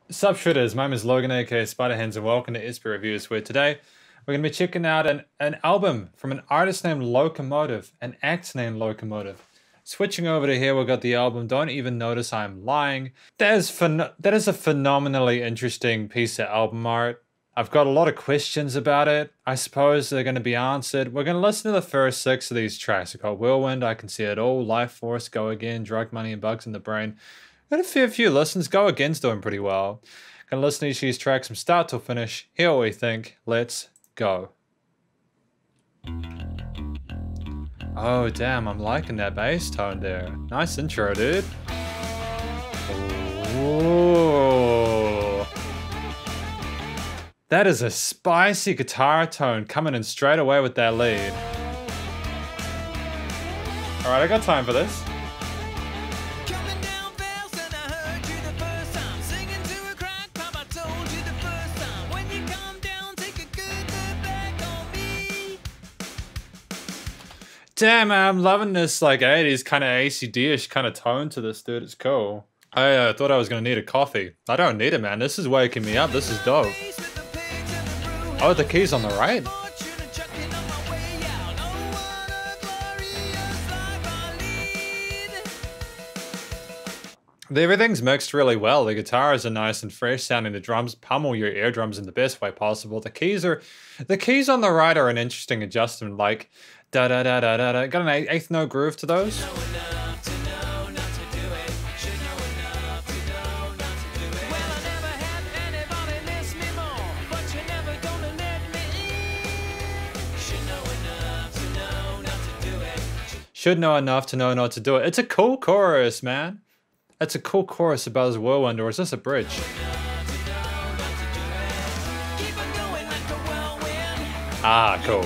Sup Shredders, my name is Logan aka Spiderhands and welcome to SP Reviews, where today we're going to be checking out an album from an artist named Locomotive, an act named Locomotive. Switching over to here, we've got the album Don't Even Notice I'm Lying. That is a phenomenally interesting piece of album art. I've got a lot of questions about it. I suppose they're going to be answered. We're going to listen to the first 6 of these tracks. We've got Whirlwind, I Can See It All, Life Force, Go Again, Drug Money and Bugs in the Brain. Got a fair few listens. Go Again's doing pretty well. Gonna listen to each of these tracks from start till finish. Hear what we think. Let's go. Oh damn, I'm liking that bass tone there. Nice intro, dude. Ooh. That is a spicy guitar tone coming in straight away with that lead. Alright, I got time for this. Damn, I'm loving this like 80s kind of ACD-ish kind of tone to this, dude. It's cool. I thought I was going to need a coffee. I don't need it, man. This is waking me up. This is dope. Oh, the key's on the right? Everything's mixed really well. The guitars are nice and fresh sounding. The drums pummel your eardrums in the best way possible. The keys on the right are an interesting adjustment, like da da da da da da. Got an eighth note groove to those. Should know enough to know not to do it. It's a cool chorus, man. That's a cool chorus about his Whirlwind, or is this a bridge? Ah, cool.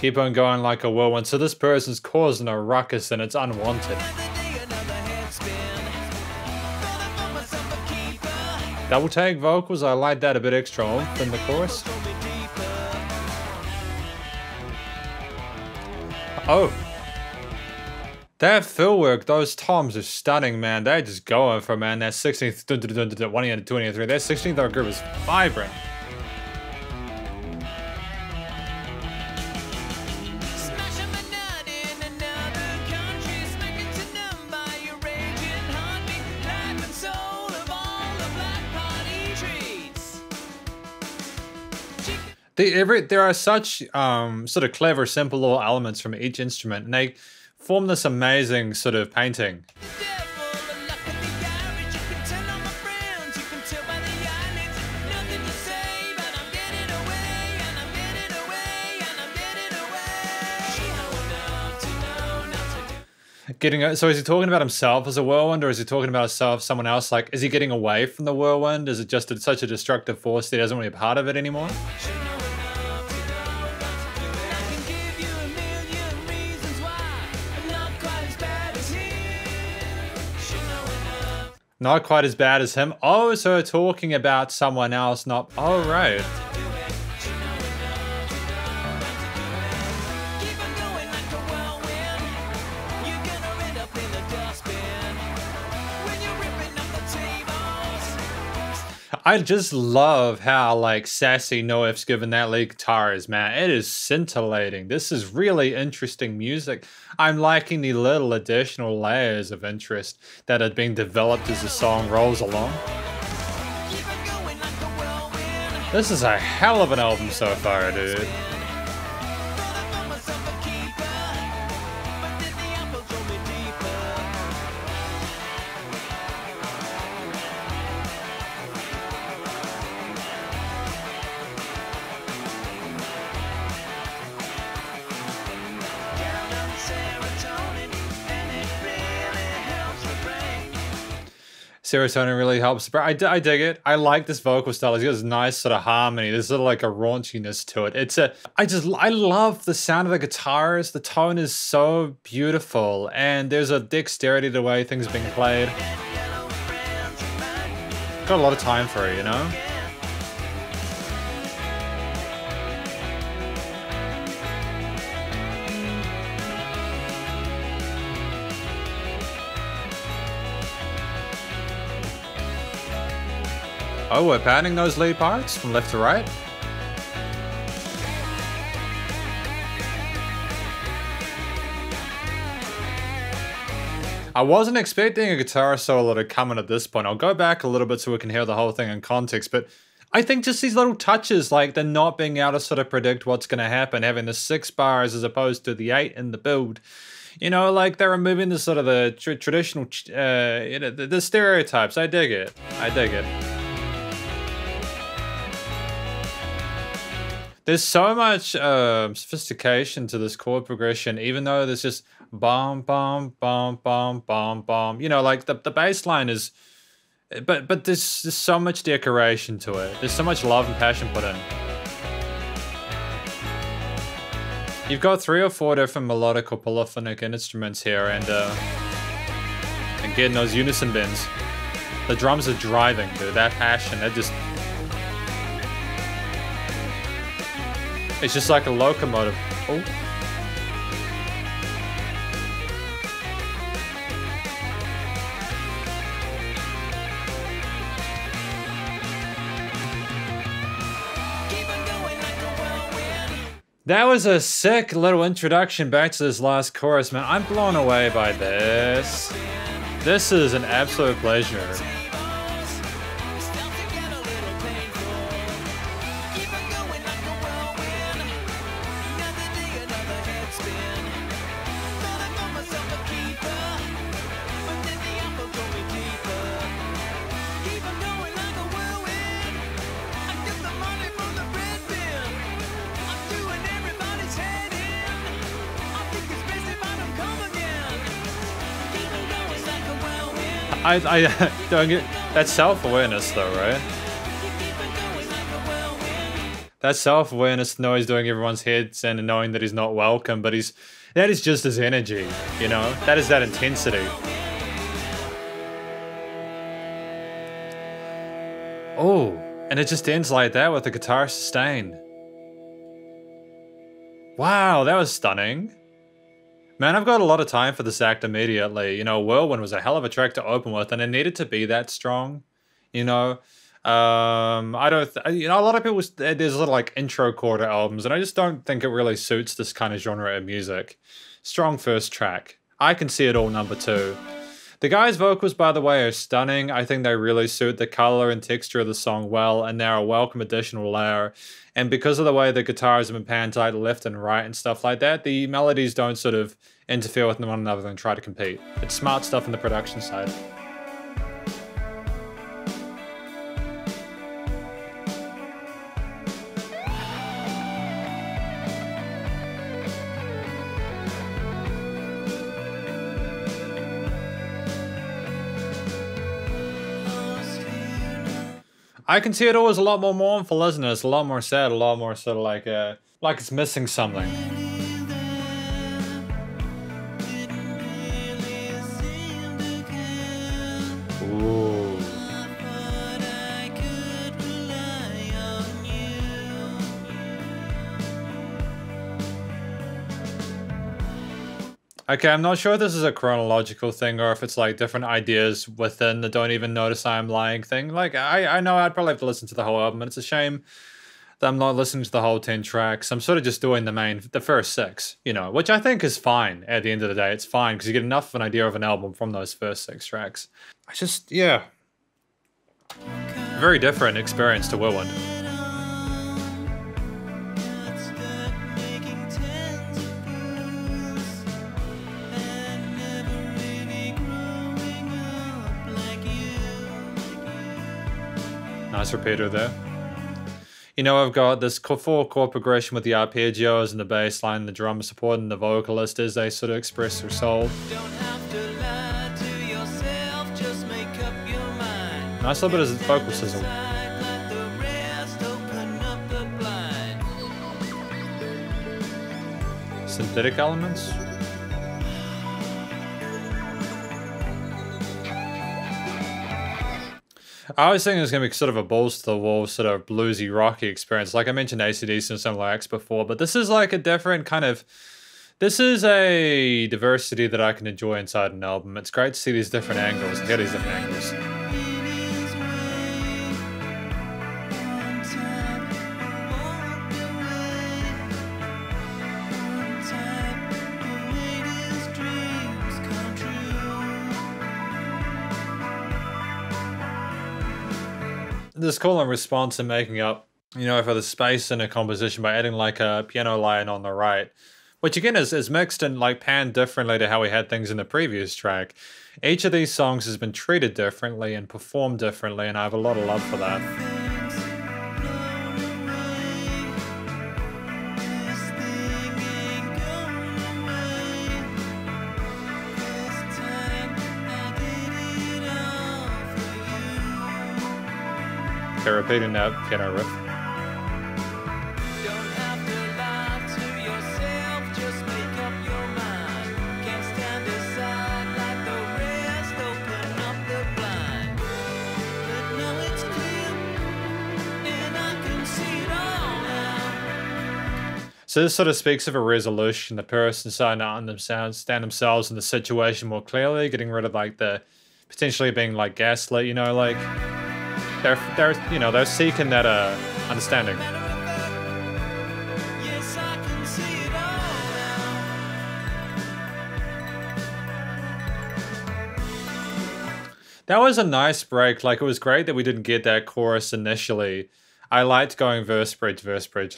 Keep on going like a whirlwind. So this person's causing a ruckus and it's unwanted. Double take vocals, I like that a bit extra oomph in the chorus. Oh. That fill work, those toms are stunning, man. They're just going for, man. That 16th, 1 to 23. That 16th note group is vibrant. There are such sort of clever, simple little elements from each instrument, and they form this amazing sort of painting. So is he talking about himself as a whirlwind, or is he talking about himself, someone else? Like, is he getting away from the whirlwind? Is it just such a destructive force that he doesn't want to be a part of it anymore? Not quite as bad as him. Oh, so talking about someone else, not... Oh, right. I just love how, like, sassy No F's given that lead guitar is, man. It is scintillating. This is really interesting music. I'm liking the little additional layers of interest that are being developed as the song rolls along. This is a hell of an album so far, dude. Serotonin really helps, but I dig it. I like this vocal style. It's got this nice sort of harmony. There's sort of like a raunchiness to it. I love the sound of the guitars. The tone is so beautiful, and there's a dexterity to the way things are being played. Got a lot of time for it, you know? Oh, we're panning those lead parts from left to right. I wasn't expecting a guitar solo to come in at this point. I'll go back a little bit so we can hear the whole thing in context, but I think just these little touches, like the not being able to sort of predict what's going to happen, having the 6 bars as opposed to the 8 in the build, you know, like they're removing the sort of the traditional, you know, the stereotypes. I dig it. I dig it. There's so much sophistication to this chord progression, even though there's just bum, bum, bum, bum, bum, bum. You know, like the bass line is, but there's just so much decoration to it. There's so much love and passion put in. You've got 3 or 4 different melodic or polyphonic instruments here, and getting those unison bends. The drums are driving, dude. That passion, it just... It's just like a locomotive. Oh. That was a sick little introduction back to this last chorus, man. I'm blown away by this. This is an absolute pleasure. I don't get that self-awareness though, right? That self-awareness to know he's doing everyone's heads and knowing that he's not welcome, but that is just his energy, you know? That is that intensity. Oh, and it just ends like that with the guitar sustain. Wow, that was stunning. Man, I've got a lot of time for this act immediately. You know, Whirlwind was a hell of a track to open with, and it needed to be that strong. You know, I don't. You know, a lot of people there's little like intro chord albums, and I just don't think it really suits this kind of genre of music. Strong first track. I can see it all number 2. The guy's vocals, by the way, are stunning. I think they really suit the color and texture of the song well, and they're a welcome additional layer. And because of the way the guitars have been panned tight left and right and stuff like that, the melodies don't sort of interfere with one another and try to compete. It's smart stuff on the production side. I can see it all as a lot more mournful, isn't it? It's a lot more sad, a lot more sort of like it's missing something. Ooh. Okay, I'm not sure if this is a chronological thing or if it's like different ideas within the don't even notice I'm lying thing. Like, I know I'd probably have to listen to the whole album, and it's a shame that I'm not listening to the whole 10 tracks. I'm sort of just doing the first 6, you know, which I think is fine at the end of the day. It's fine because you get enough of an idea of an album from those first 6 tracks. I just, yeah. Very different experience to Whirlwind. Nice repeater there. You know, I've got this 4-chord progression with the arpeggios and the bass line, the drums supporting the vocalist as they sort of express their soul. Nice little bit of vocal sizzle. Synthetic elements. I was thinking it was going to be sort of a balls to the wall, sort of bluesy, rocky experience. Like I mentioned AC/DC and some lyrics before, but this is like a different kind of... This is a diversity that I can enjoy inside an album. It's great to see these different angles, hear these different angles. this call and response and making up, you know, for the space in a composition by adding like a piano line on the right, which again is mixed and like panned differently to how we had things in the previous track. Each of these songs has been treated differently and performed differently, and I have a lot of love for that. Okay, repeating that piano riff. So this sort of speaks of a resolution, the person starting to understand themselves in the situation more clearly, getting rid of like the potentially being like gaslit, you know, like they're seeking that understanding. That was a nice break. Like, it was great that we didn't get that chorus initially. I liked going verse bridge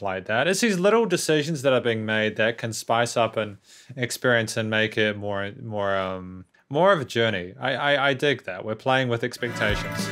like that. It's these little decisions that are being made that can spice up an experience and make it more of a journey. I dig that. We're playing with expectations.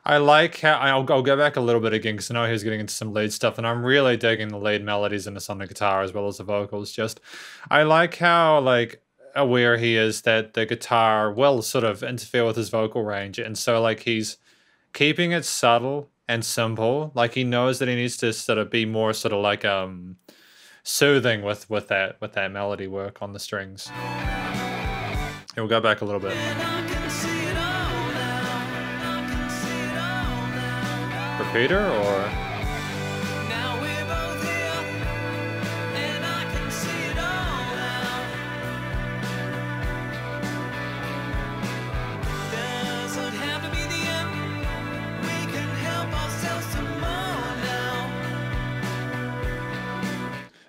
I like how I'll go back a little bit again because I know he was getting into some lead stuff, and I'm really digging the lead melodies and the on the guitar as well as the vocals. Just I like how like aware he is that the guitar will sort of interfere with his vocal range, and so like he's keeping it subtle and simple. Like he knows that he needs to sort of be more sort of like soothing with that melody work on the strings. We'll go back a little bit. Repeater or?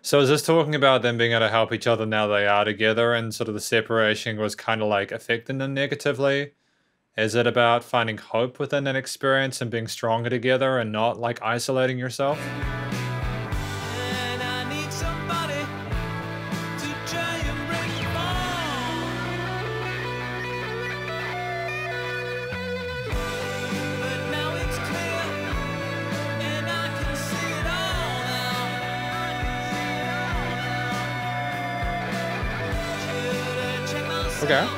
So is this talking about them being able to help each other now they are together, and sort of the separation was kind of like affecting them negatively? Is it about finding hope within that experience and being stronger together and not like isolating yourself? Okay.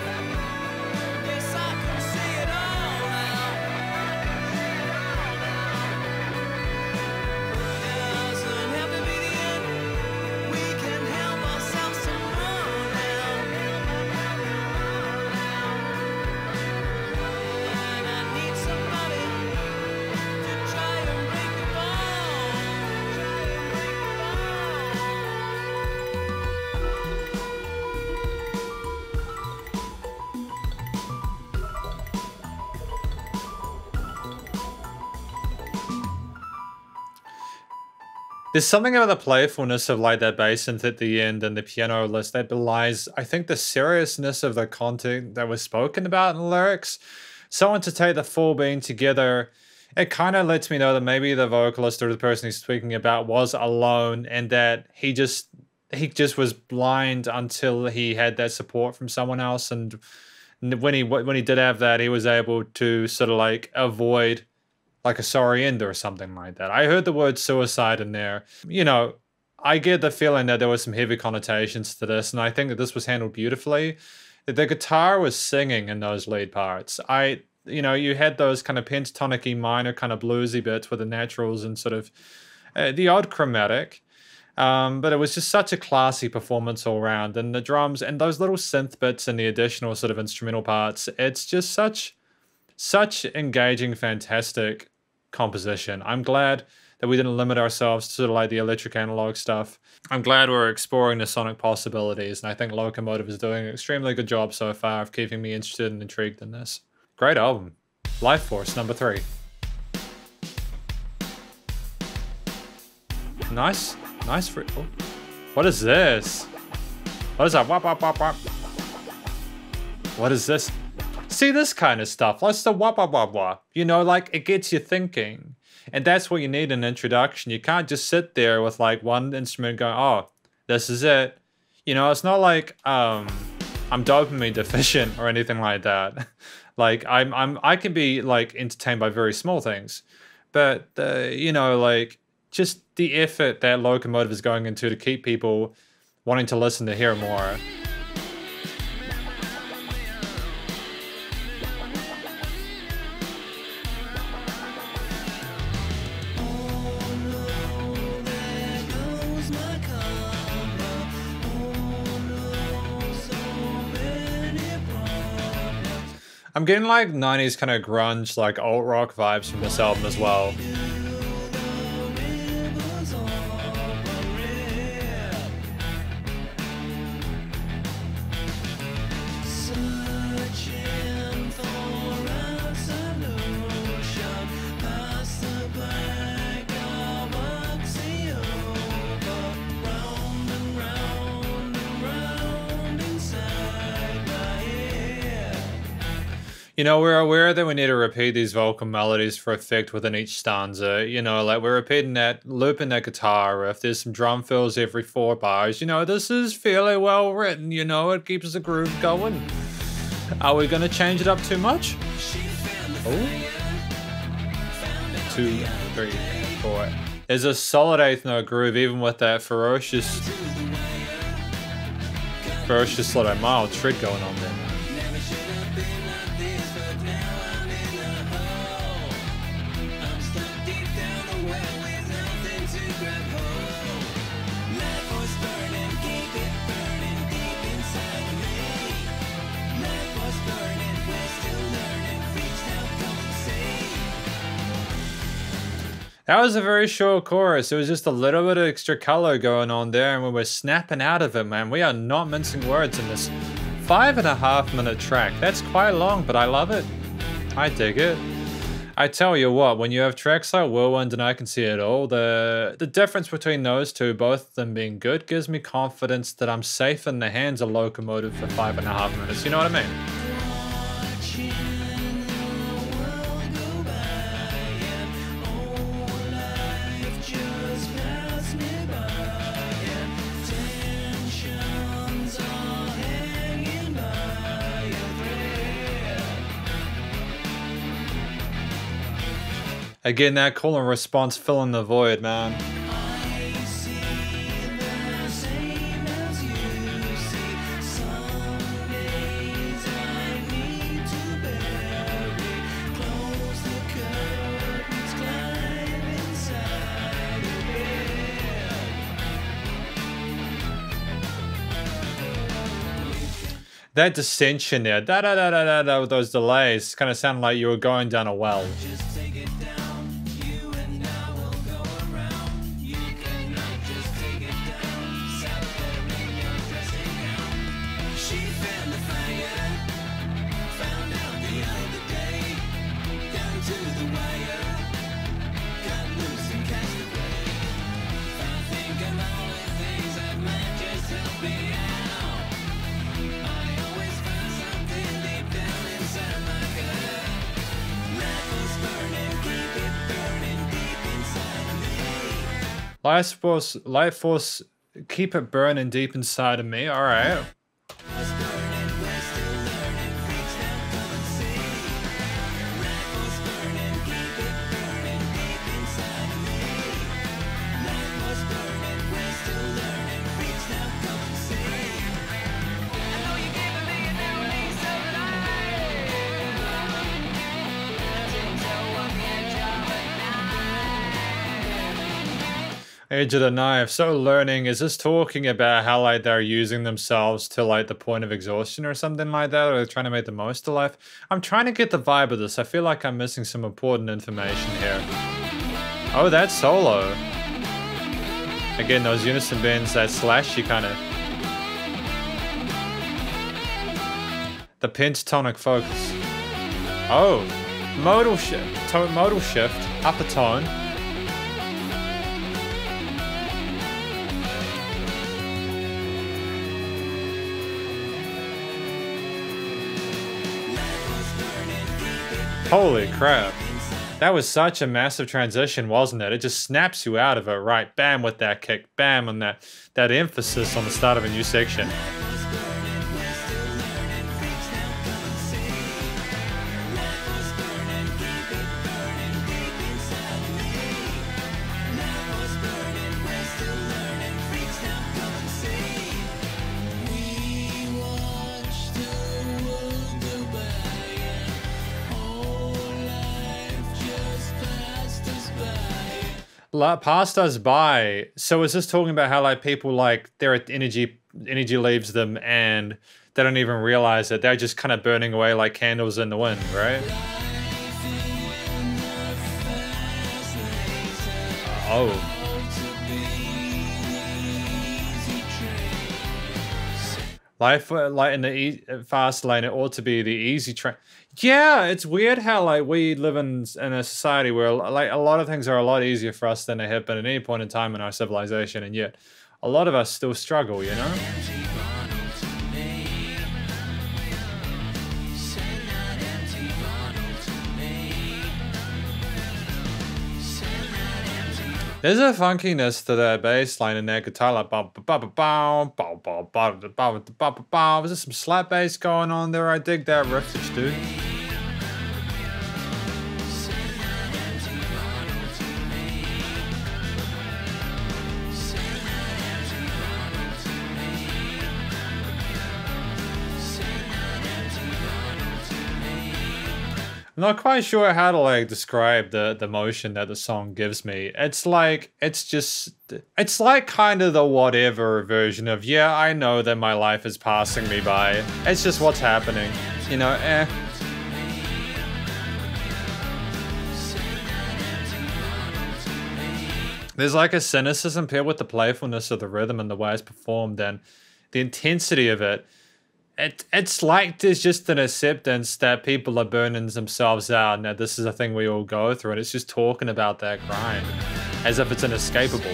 There's something about the playfulness of like that bass synth at the end and the piano list that belies, I think, the seriousness of the content that was spoken about in the lyrics. So to take the full being together, it kind of lets me know that maybe the vocalist or the person he's speaking about was alone, and that he just was blind until he had that support from someone else. And when he did have that, he was able to sort of like avoid like a sorry end or something like that. I heard the word suicide in there. You know, I get the feeling that there was some heavy connotations to this, and I think that this was handled beautifully. The guitar was singing in those lead parts. You know, you had those kind of pentatonic-y minor kind of bluesy bits with the naturals and sort of the odd chromatic. But it was just such a classy performance all around, and the drums and those little synth bits and the additional sort of instrumental parts. It's just such engaging, fantastic composition. I'm glad that we didn't limit ourselves to sort of like the electric analog stuff. I'm glad we're exploring the sonic possibilities, and I think Locomotive is doing an extremely good job so far of keeping me interested and intrigued in this. Great album. Life Force, number 3. Nice for it. Oh. What is this? What is that? Wop, wop, wop, wop. What is this? See, this kind of stuff. That's the wop, wop, wop, wop. You know, like, it gets you thinking. And that's what you need in an introduction. You can't just sit there with like one instrument going, oh, this is it. You know, it's not like I'm dopamine deficient or anything like that. Like I can be like entertained by very small things, but you know, like just the effort that Locomotive is going into to keep people wanting to listen to hear more. I'm getting like 90s kind of grunge, like alt rock vibes from this album as well. You know, we're aware that we need to repeat these vocal melodies for effect within each stanza. You know, like we're repeating that, looping that guitar riff. There's some drum fills every 4 bars. You know, this is fairly well written. You know, it keeps the groove going. Are we going to change it up too much? Oh. 2, 3, 4. There's a solid 8th note groove, even with that ferocious sort of mild tread going on there. That was a very short chorus. It was just a little bit of extra color going on there, and we were snapping out of it, man. We are not mincing words in this 5.5-minute track. That's quite long, but I love it. I dig it. I tell you what, when you have tracks like Whirlwind and I Can See It All, the difference between those two, both of them being good, gives me confidence that I'm safe in the hands of Locomotive for 5.5 minutes. You know what I mean? Again, that call and response filling the void, man. That dissension there, da-da-da-da-da, with those delays, kind of sounded like you were going down a well. Light force, keep it burning deep inside of me. All right. Edge of the knife. So learning, is this talking about how like they're using themselves to like the point of exhaustion or something like that? Or they're trying to make the most of life? I'm trying to get the vibe of this. I feel like I'm missing some important information here. Oh, that's solo. Again, those unison bends, that slash, you kind of... The pentatonic focus. Oh, modal shift, upper tone. Holy crap. That was such a massive transition, wasn't it? It just snaps you out of it, right? Bam with that kick, bam on that emphasis on the start of a new section. Passed us by. So is this talking about how like people like their energy leaves them and they don't even realize it? They're just kind of burning away like candles in the wind, right? Oh. Life like in the fast lane, it ought to be the easy train. Yeah, it's weird how like we live in a society where like a lot of things are a lot easier for us than they have been at any point in time in our civilization, and yet a lot of us still struggle, you know? There's a funkiness to that bass line and that guitar, like is there some slap bass going on there? I dig that riffage, dude. I'm not quite sure how to like describe the motion that the song gives me. It's like, it's like kind of the whatever version of, yeah, I know that my life is passing me by. It's just what's happening, you know, There's like a cynicism paired with the playfulness of the rhythm and the way it's performed and the intensity of it. It's like there's just an acceptance that people are burning themselves out and that this is a thing we all go through, and it's just talking about that grind as if it's inescapable.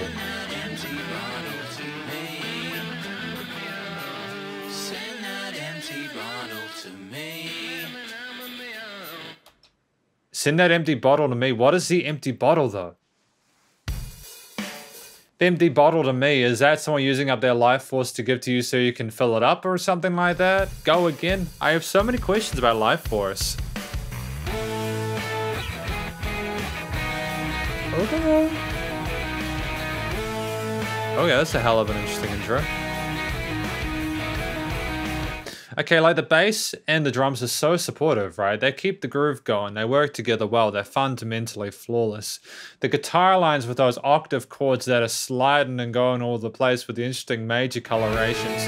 Send that empty bottle to me. What is the empty bottle though? The empty bottle to me, is that someone using up their life force to give to you so you can fill it up or something like that? Go again? I have so many questions about life force. Okay. Okay, that's a hell of an interesting intro. Okay, like the bass and the drums are so supportive, right? They keep the groove going, they work together well, they're fundamentally flawless. The guitar lines with those octave chords that are sliding and going all over the place with the interesting major colorations.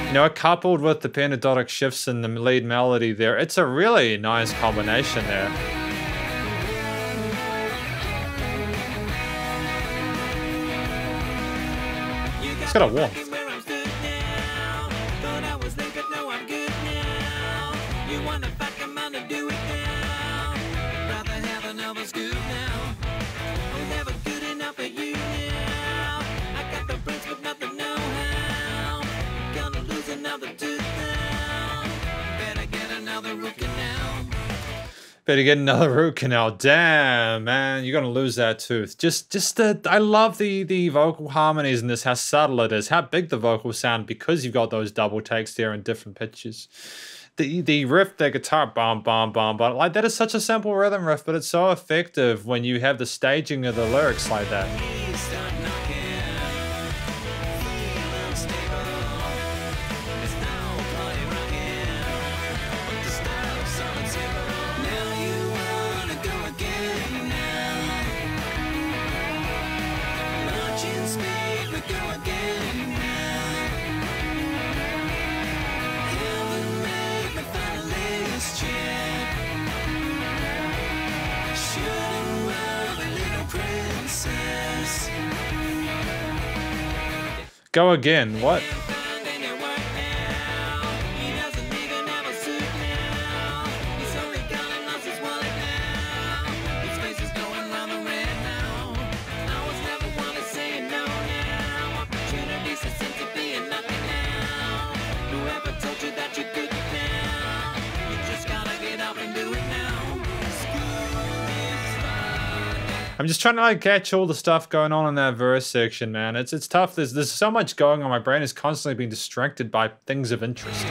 You know, coupled with the pentatonic shifts in the lead melody there, it's a really nice combination there. It's got a warmth. Better get another root canal. Damn, man, you're gonna lose that tooth. I love the vocal harmonies in this, how subtle it is, how big the vocals sound because you've got those double takes there in different pitches. The riff, the guitar, bum, bum, bum, bum, like that is such a simple rhythm riff, but it's so effective when you have the staging of the lyrics like that. Go again. What? I'm just trying to like catch all the stuff going on in that verse section, man. It's tough. There's so much going on. My brain is constantly being distracted by things of interest.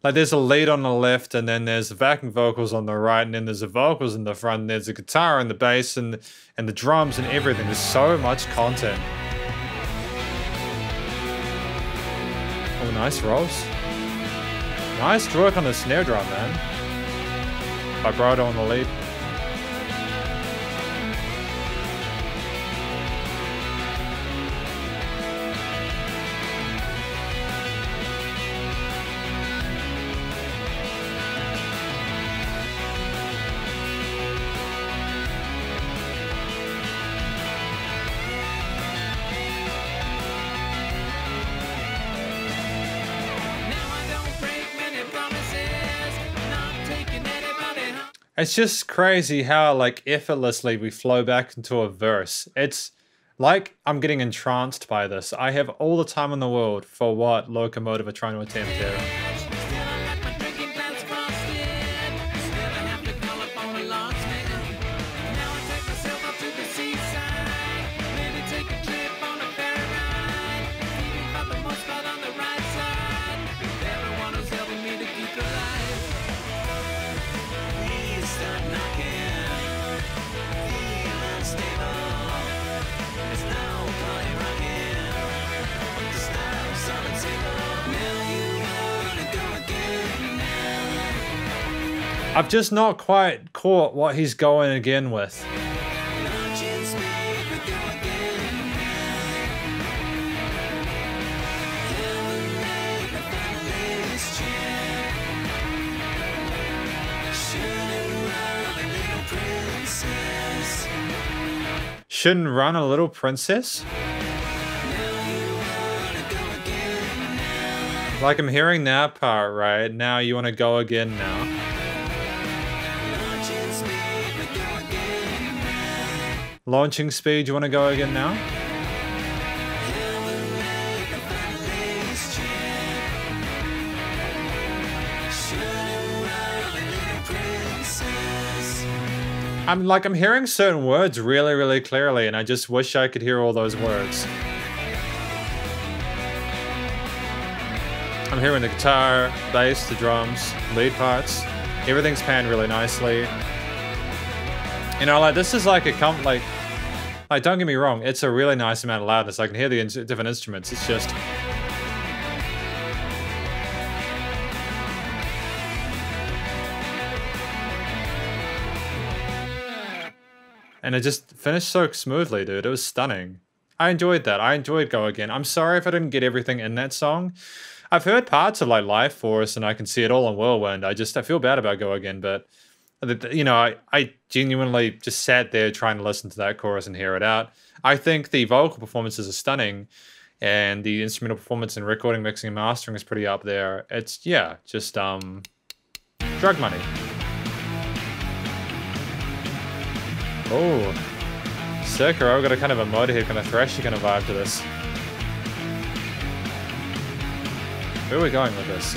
Like there's a lead on the left, and then there's the backing vocals on the right, and then there's the vocals in the front, and there's the guitar and the bass and the drums and everything. There's so much content. Oh, nice rolls. Nice work on the snare drum, man. Vibrato on the lead. It's just crazy how like effortlessly we flow back into a verse. It's like I'm getting entranced by this. I have all the time in the world for what Locomotive are trying to attempt here. I've just not quite caught what he's going again with. Shouldn't run a little princess? Like I'm hearing that part, right? Now you want to go again now. Launching speed, you want to go again now? I'm hearing certain words really, really clearly, and I just wish I could hear all those words. I'm hearing the guitar, bass, the drums, lead parts. Everything's panned really nicely. You know, like this is like like don't get me wrong, it's a really nice amount of loudness. I can hear the different instruments. It's just and it just finished so smoothly, dude. It was stunning. I enjoyed that. I enjoyed Go Again. I'm sorry if I didn't get everything in that song. I've heard parts of like Life Force and I can see it all on Whirlwind. I feel bad about Go Again, but you know, I genuinely just sat there trying to listen to that chorus and hear it out. I think the vocal performances are stunning, and the instrumental performance and recording, mixing, and mastering is pretty up there. It's, yeah, just, drug money. Oh, Circa, I've got a kind of a Motorhead, kind of thrashy kind of vibe to this. Where are we going with this?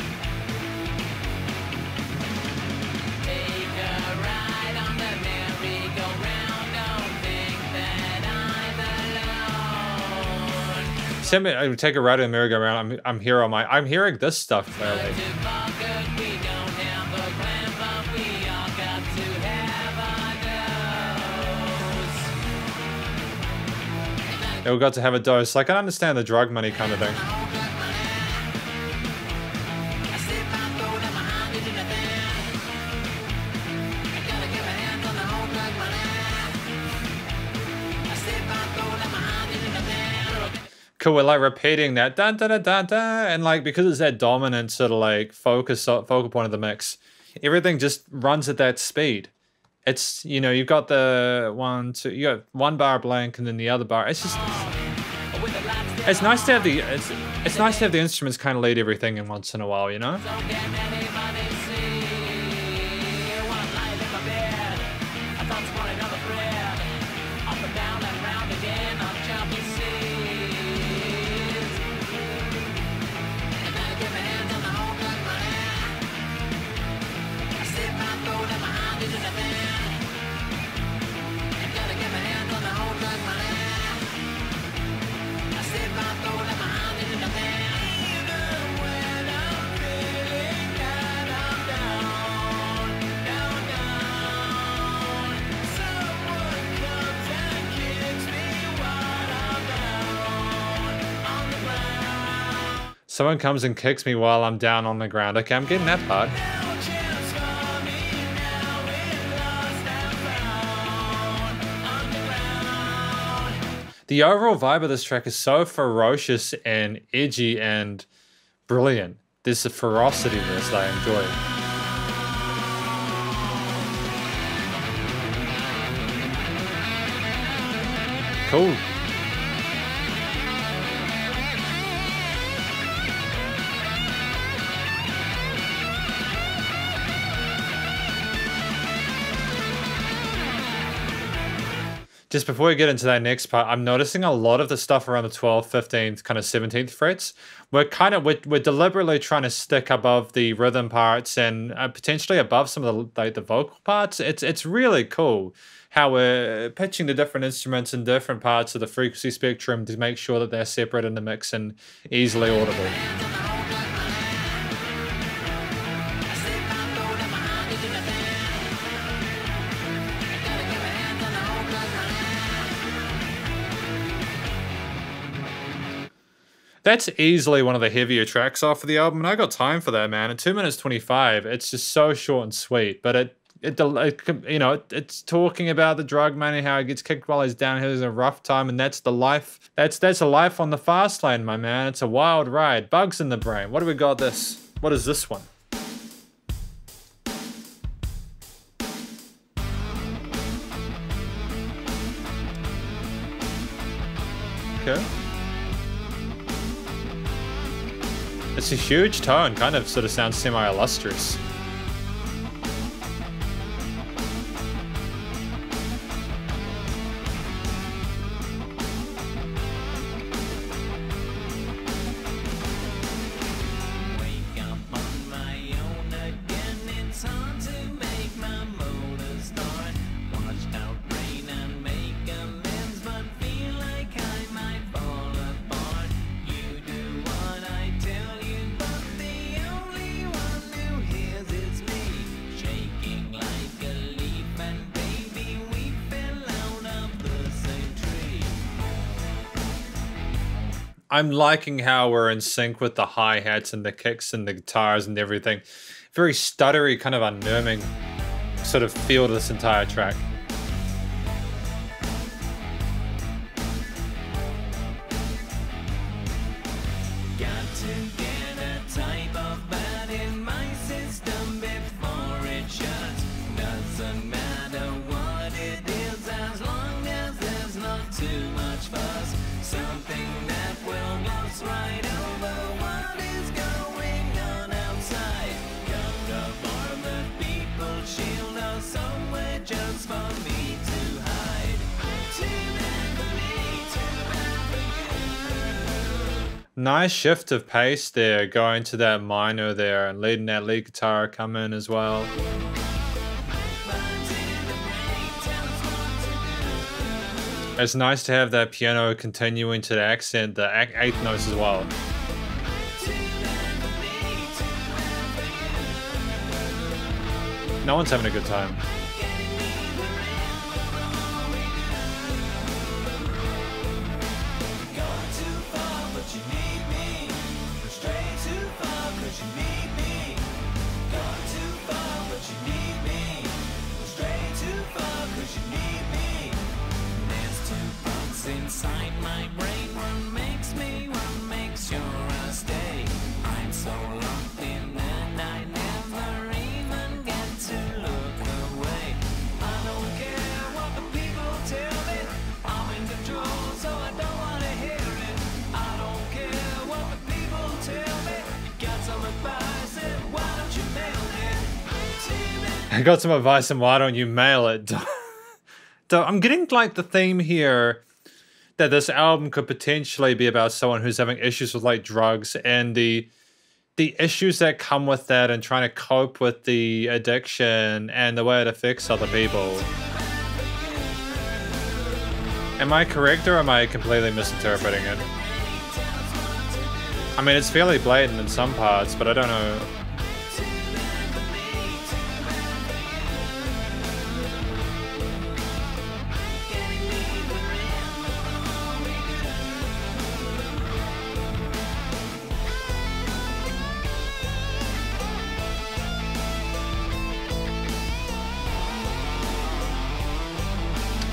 I would take a ride in the merry-go-round. I'm here on my. I'm hearing this stuff clearly. Yeah, we got to have a dose. Like I understand the drug money kind of thing. cool. We're like repeating that da da da da da, and like because it's that dominant sort of like focal point of the mix, everything just runs at that speed. It's, you know, you've got the one, two, you got one bar blank and then the other bar. It's just, it's nice to have it's nice to have the instruments kind of lead everything in once in a while, you know? Someone comes and kicks me while I'm down on the ground. Okay, I'm getting that part. The overall vibe of this track is so ferocious and edgy and brilliant. There's a ferocity in this that I enjoy. Cool. Just before we get into that next part, I'm noticing a lot of the stuff around the 12th, 15th, kind of 17th frets. We're deliberately trying to stick above the rhythm parts and potentially above some of the vocal parts. It's really cool how we're pitching the different instruments in different parts of the frequency spectrum to make sure that they're separate in the mix and easily audible. That's easily one of the heavier tracks off of the album, and I got time for that, man. At 2 minutes 25, it's just so short and sweet. But you know, it's talking about the drug money, how he gets kicked while he's down here, he's in a rough time, and that's the life. That's a life on the fast lane, my man. It's a wild ride. Bugs in the brain. What do we got? What is this one? Okay. It's a huge tone, kind of sort of sounds semi-illustrious. I'm liking how we're in sync with the hi-hats and the kicks and the guitars and everything. Very stuttery, kind of unnerving sort of feel to this entire track. Nice shift of pace there, going to that minor there and letting that lead guitar come in as well. It's nice to have that piano continuing to the accent, the eighth notes as well. No one's having a good time. Inside my brain, one makes me I got some advice and why don't you mail it? So I'm getting like the theme here that this album could potentially be about someone who's having issues with like drugs and the issues that come with that and trying to cope with the addiction and the way it affects other people. Am I correct or am I completely misinterpreting it? I mean, it's fairly blatant in some parts, but I don't know.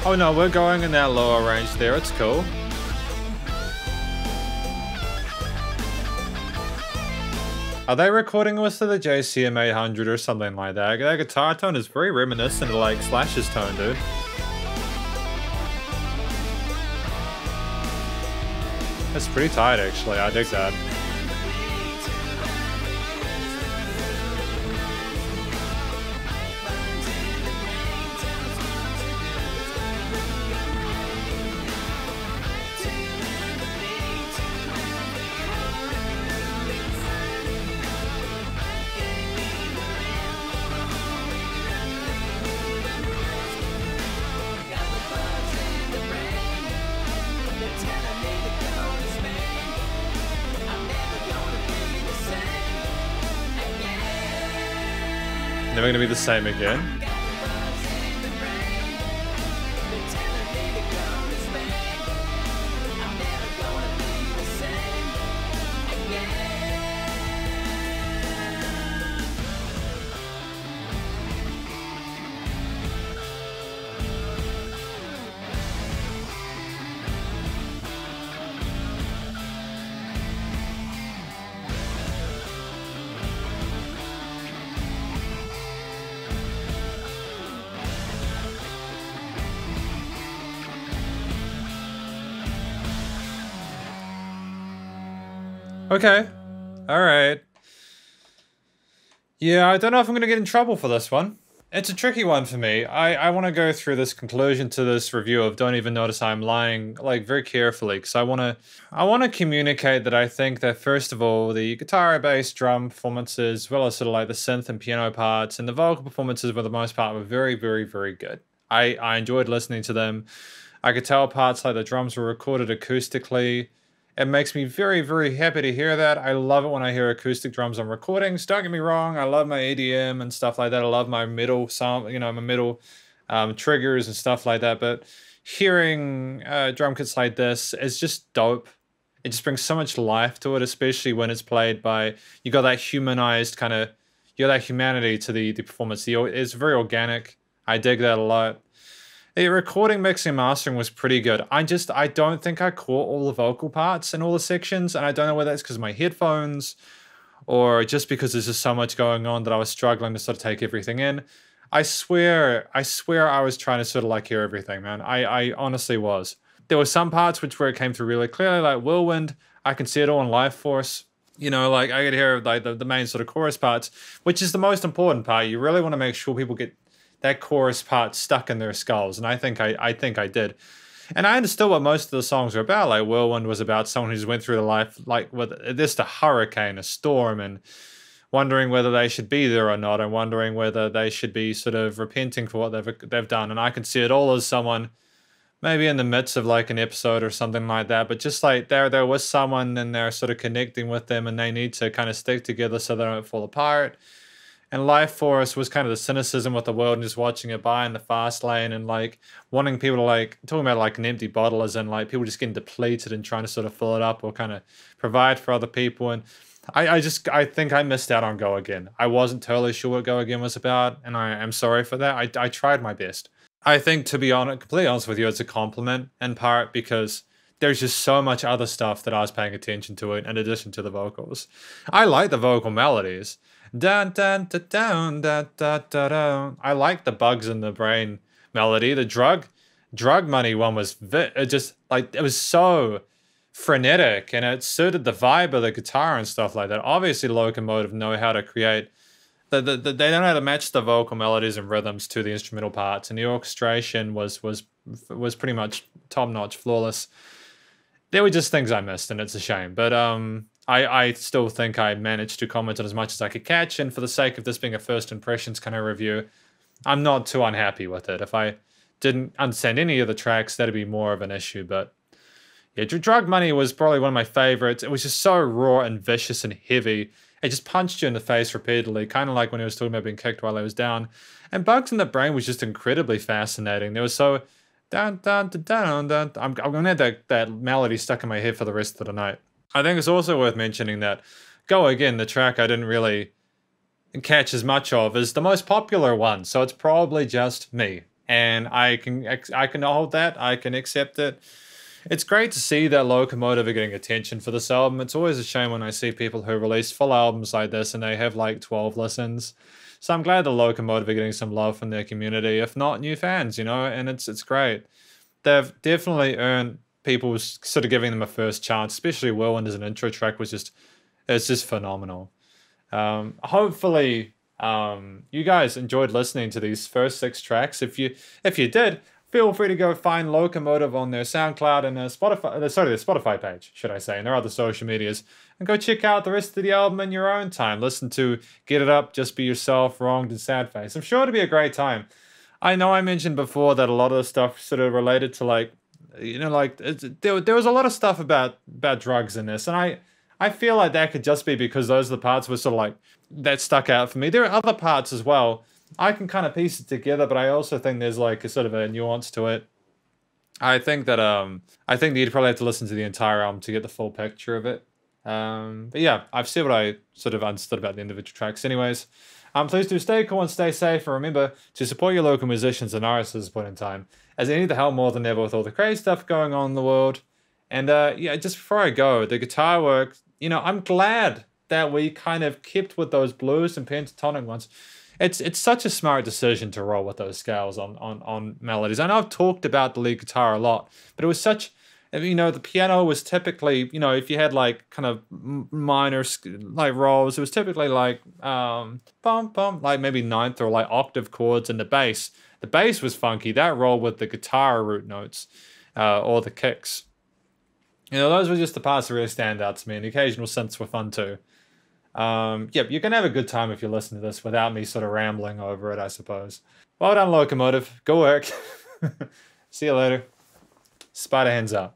Oh no, we're going in that lower range there, it's cool. Are they recording with the JCM 800 or something like that? That guitar tone is very reminiscent of like Slash's tone, dude. That's pretty tight actually, I dig that. Never gonna be the same again. Okay. Alright. Yeah, I don't know if I'm going to get in trouble for this one. It's a tricky one for me. I want to go through this conclusion to this review of Don't Even Notice I'm Lying, like, very carefully, because I want to communicate that I think that, first of all, the guitar, bass, drum performances, as well as sort of like the synth and piano parts, and the vocal performances for the most part were very, very, very good. I enjoyed listening to them. I could tell parts like the drums were recorded acoustically. It makes me very, very happy to hear that. I love it when I hear acoustic drums on recordings. Don't get me wrong, I love my EDM and stuff like that. I love my middle sound, you know, my middle triggers and stuff like that. But hearing drum kits like this is just dope. It just brings so much life to it, especially when it's played by, you got that humanized kind of, you got that humanity to the performance. It's very organic. I dig that a lot. The recording, mixing, and mastering was pretty good. I don't think I caught all the vocal parts in all the sections, and I don't know whether that's because of my headphones or just because there's just so much going on that I was struggling to sort of take everything in. I swear I was trying to sort of like hear everything, man. I honestly was. There were some parts where it came through really clearly, like Whirlwind. I can see it all in Life Force. You know, like I could hear like the main sort of chorus parts, which is the most important part. You really want to make sure people get that chorus part stuck in their skulls, and I think I did. And I understood what most of the songs were about. Like Whirlwind was about someone who's went through the life, like with this, a hurricane, a storm, and wondering whether they should be there or not, and wondering whether they should be sort of repenting for what they've done. And I can see it all as someone maybe in the midst of like an episode or something like that, but just like there was someone and they're sort of connecting with them, and they need to kind of stick together so they don't fall apart. And Life Force was kind of the cynicism with the world and just watching it by in the fast lane, and like wanting people to like, talking about like an empty bottle as in like people just getting depleted and trying to sort of fill it up or kind of provide for other people. And I think I missed out on Go Again. I wasn't totally sure what Go Again was about, and I am sorry for that. I tried my best. I think, to be honest, completely honest with you, it's a compliment in part because there's just so much other stuff that I was paying attention to it in addition to the vocals. I like the vocal melodies. Dun, dun, dun, dun, dun, dun, dun, dun. I like the Bugs in the Brain melody. The drug money one was just like, it was so frenetic, and it suited the vibe of the guitar and stuff like that. Obviously Locomotive know how to create they don't know how to match the vocal melodies and rhythms to the instrumental parts, and the orchestration was pretty much top notch, flawless. There were just things I missed, and it's a shame. But I still think I managed to comment on as much as I could catch, and for the sake of this being a first impressions kind of review, I'm not too unhappy with it. If I didn't understand any of the tracks, that'd be more of an issue. But yeah, Drug Money was probably one of my favorites. It was just so raw and vicious and heavy. It just punched you in the face repeatedly, kind of like when he was talking about being kicked while I was down. And Bugs in the Brain was just incredibly fascinating. There was so down, down, down, down. I'm gonna have that melody stuck in my head for the rest of the night. I think it's also worth mentioning that Go Again, the track I didn't really catch as much of, is the most popular one. So it's probably just me, and I can hold that. I can accept it. It's great to see that Locomotive are getting attention for this album. It's always a shame when I see people who release full albums like this and they have like 12 listens. So I'm glad the Locomotive are getting some love from their community, if not new fans, you know, and it's great. They've definitely earned people sort of giving them a first chance, especially Whirlwind as an intro track it's just phenomenal. Hopefully you guys enjoyed listening to these first 6 tracks. If you did, feel free to go find Locomotive on their SoundCloud and their Spotify page, should I say, and their other social medias, and go check out the rest of the album in your own time. Listen to Get It Up, Just Be Yourself, Wronged, and Sad Face. I'm sure it'll be a great time. I know I mentioned before that a lot of the stuff sort of related to, like, you know, like there was a lot of stuff about drugs in this, and I feel like that could just be because those are the parts were sort of like that stuck out for me. There are other parts as well. I can kind of piece it together, but I also think there's like a sort of a nuance to it. I think that you'd probably have to listen to the entire album to get the full picture of it. But yeah, I've said what I sort of understood about the individual tracks. Anyways, please do stay cool and stay safe, and remember to support your local musicians and artists at this point in time, as they need the help more than ever with all the crazy stuff going on in the world. And yeah, just before I go, the guitar work, you know, I'm glad that we kind of kept with those blues and pentatonic ones. It's such a smart decision to roll with those scales on melodies. I know I've talked about the lead guitar a lot, but it was such, you know, the piano was typically, you know, if you had like kind of minor like rolls, it was typically like bum bum, like maybe ninth or like octave chords, and the bass was funky. That rolled with the guitar root notes or the kicks. You know, those were just the parts that really stand out to me, and the occasional synths were fun too. Yep, you can have a good time if you listen to this without me sort of rambling over it, I suppose. Well done, Locomotive. Go work. See you later. Spider hands out.